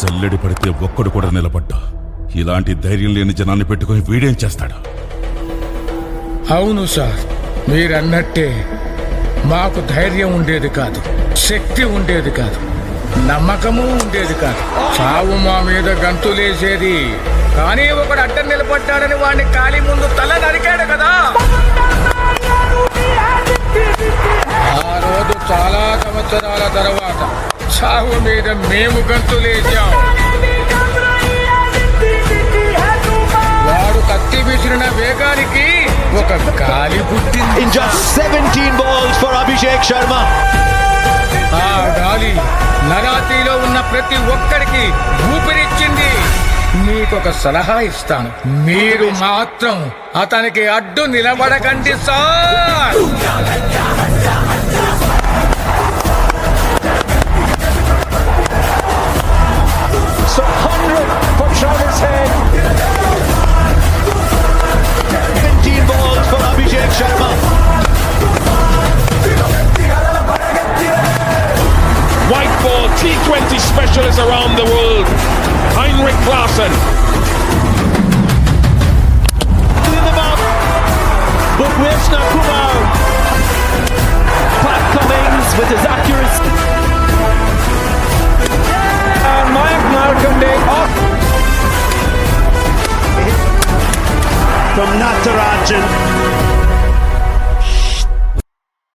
జల్లెడి పడితే ఒక్కడు కూడా నిలబడ్డా. ఇలాంటి ధైర్యం లేని జనాన్ని పెట్టుకుని వీడేం చేస్తాడు? అవును సార్, మీరన్నట్టే మాకు ధైర్యం ఉండేది కాదు, శక్తి ఉండేది కాదు, నమ్మకము ఉండేది కాదు. చావు మా మీద గంతులేసేది. కానీ ఒకడు అడ్డం నిలబడ్డాడని వాడిని కాలి ముందు తల నరికాడు కదా. ఆ రోజు చాలా సంవత్సరాల తర్వాత చావు మీద మేము గంతులేసాం. వాడు కత్తి విసిరిన వేగానికి ఒక గాలి పుట్టింది. In just 17 balls for Abhishek Sharma. ఆ గాలి నరాతిలో ఉన్న ప్రతి ఒక్కరికి ఊపిరిచ్చింది. మీకొక సలహా ఇస్తాను, మీరు మాత్రం అతనికి అడ్డు నిలబడకండి sir. So 100 for Travis Head. 17 balls for Abhishek Sharma. White ball T20 specialists around the world, Heinrich Klaasen. But Wilsner Kumar. Pat Cummings with his accuracy. And Mike Markande off. From Natarajan.